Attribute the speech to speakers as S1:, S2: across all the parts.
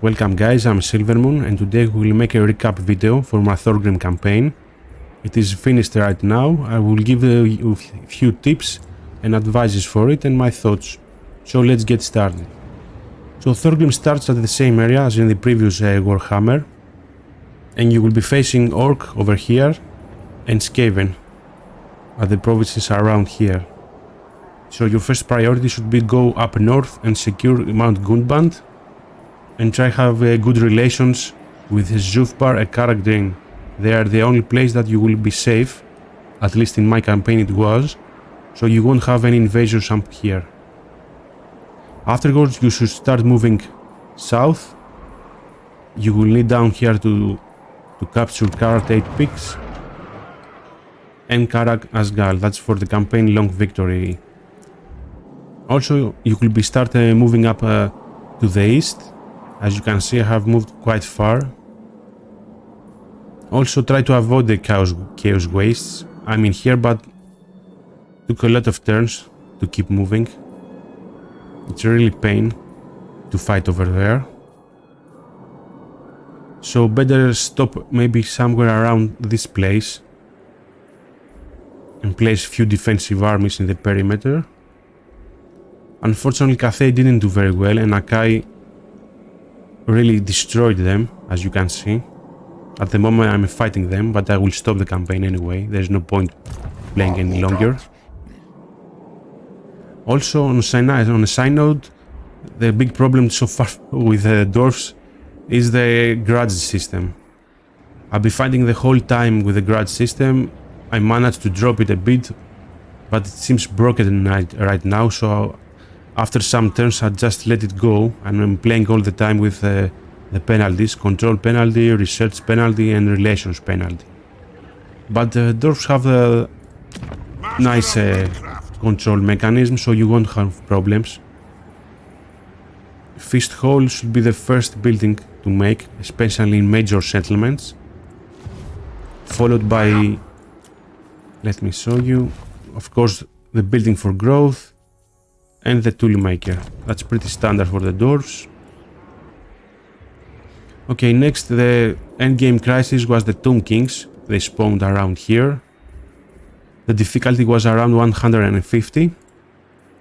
S1: Welcome guys, I'm Silvermoon and today we will make a recap video for my Thorgrim campaign. It is finished right now. I will give you a few tips and advices for it and my thoughts. So let's get started. So Thorgrim starts at the same area as in the previous Warhammer, and you will be facing Orc over here and Skaven at the provinces around here. So your first priority should be go up north and secure Mount Gundband and try have good relations with Zufbar and Karakdrin. They are the only place that you will be safe, at least in my campaign it was, so you won't have any invasions up here. Afterwards you should start moving south. You will need down here to capture Karat 8 Peaks and Karak Asgal, that's for the campaign long victory. Also you will be start moving up to the east. As you can see, I have moved quite far. Also try to avoid the chaos wastes. I'm in here but took a lot of turns to keep moving. It's really pain to fight over there. So better stop maybe somewhere around this place and place few defensive armies in the perimeter. Unfortunately Cathay didn't do very well and Akai really destroyed them, as you can see. At the moment I'm fighting them, but I will stop the campaign anyway. There's no point playing any longer. Also on a side note, the big problem so far with the dwarfs is the grudge system. I've been fighting the whole time with the grudge system. I managed to drop it a bit, but it seems broken right now, so after some turns I just let it go and I'm playing all the time with the penalties, control penalty, research penalty and relations penalty. But the dwarfs have a nice control mechanism, so you won't have problems. Feast Hall should be the first building to make, especially in major settlements. Followed by, let me show you, of course the building for growth and the toolmaker. That's pretty standard for the dwarves. Okay, next the endgame crisis was the Tomb Kings. They spawned around here. The difficulty was around 150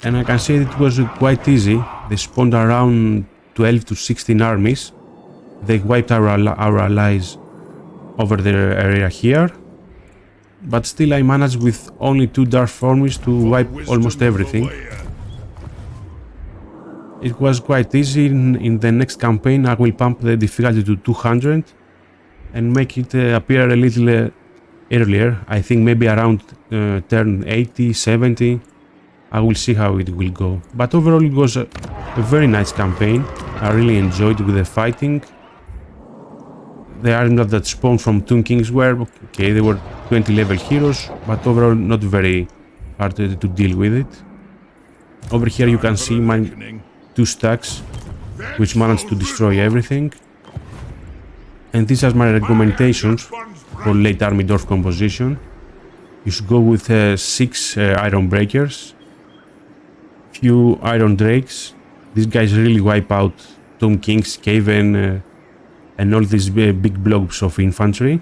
S1: and I can say it was quite easy. They spawned around 12 to 16 armies. They wiped our allies over their area here, but still I managed with only 2 dwarf armies to wipe almost everything. It was quite easy. In the next campaign I will pump the difficulty to 200 and make it appear a little earlier. I think maybe around turn 80, 70. I will see how it will go. But overall it was a very nice campaign. I really enjoyed with the fighting. The armies that spawned from Tomb Kings were okay, they were 20 level heroes, but overall not very hard to deal with it. Over here you can see my 2 stacks, which managed to destroy everything. And these are my recommendations for late army dwarf composition. You should go with 6 iron breakers, few iron drakes. These guys really wipe out Tomb Kings, Skaven, and all these big blobs of infantry.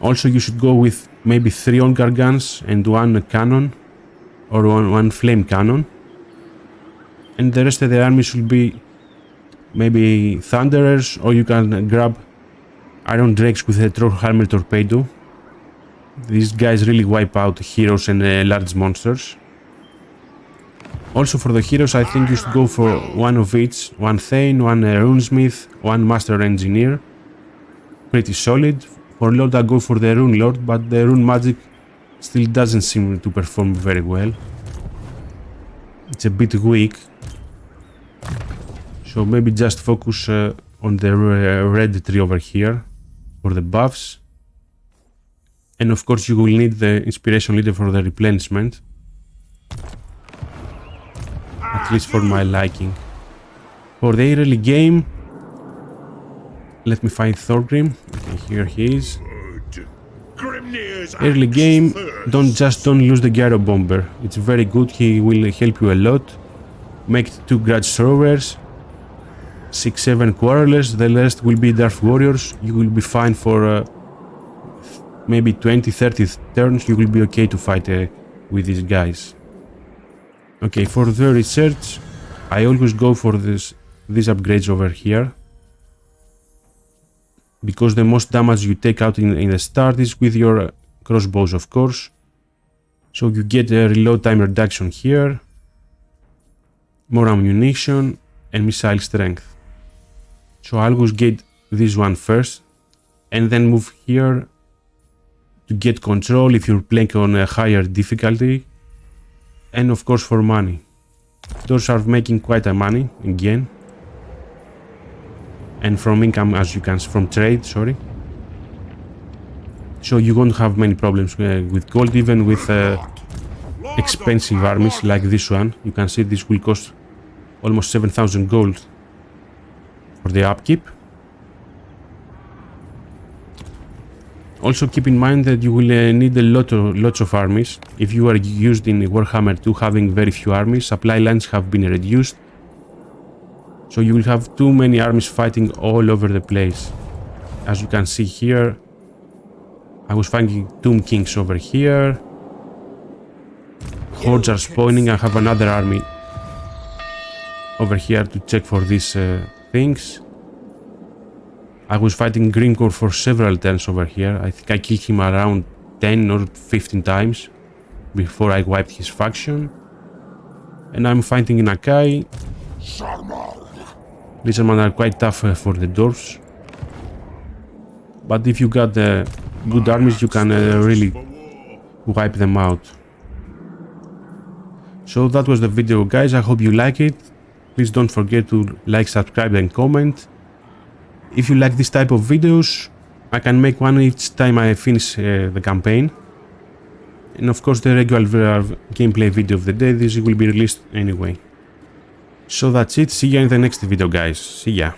S1: Also you should go with maybe 3 Ongar guns and 1 cannon or one flame cannon. And the rest of the army should be maybe Thunderers, or you can grab Iron Drakes with a Trollhammer Torpedo. These guys really wipe out heroes and large monsters. Also for the heroes I think you should go for 1 of each. 1 Thane, 1 Runesmith, 1 Master Engineer. Pretty solid. For Lord I go for the Rune Lord, but the Rune Magic still doesn't seem to perform very well. It's a bit weak. So maybe just focus on the red tree over here for the buffs. And of course you will need the inspiration leader for the replenishment. At least for my liking. For the early game, let me find Thorgrim. Okay, here he is. Early game, don't lose the Gyro Bomber. It's very good, he will help you a lot. Make 2 Grudge Throwers 6-7 quarrelers, the rest will be Dwarf Warriors. You will be fine for maybe 20-30 turns, you will be okay to fight with these guys. Okay, for the research, I always go for these upgrades over here, because the most damage you take out in the start is with your crossbows, of course. So you get a reload time reduction here, more ammunition, and missile strength. So I always get this one first, and then move here to get control if you're playing on a higher difficulty, and of course for money. Those are making quite a money again, and from income, as you can, from trade, sorry. So you won't have many problems with gold, even with expensive armies like this one. You can see this will cost almost 7,000 gold for the upkeep. Also keep in mind that you will need lots of armies. If you are used in Warhammer 2 having very few armies, supply lines have been reduced. So you will have too many armies fighting all over the place. As you can see here, I was finding Tomb Kings over here. Hordes are spawning. I have another army over here to check for these things. I was fighting Grimcore for several turns over here. I think I killed him around 10 or 15 times before I wiped his faction. And I'm fighting in Akai. Lizardmen are quite tough for the dwarves. But if you got good armies, you can really wipe them out. So that was the video, guys. I hope you like it. Please don't forget to like, subscribe and comment. If you like this type of videos, I can make one each time I finish the campaign. And of course the regular gameplay video of the day, this will be released anyway. So that's it, see ya in the next video, guys. See ya.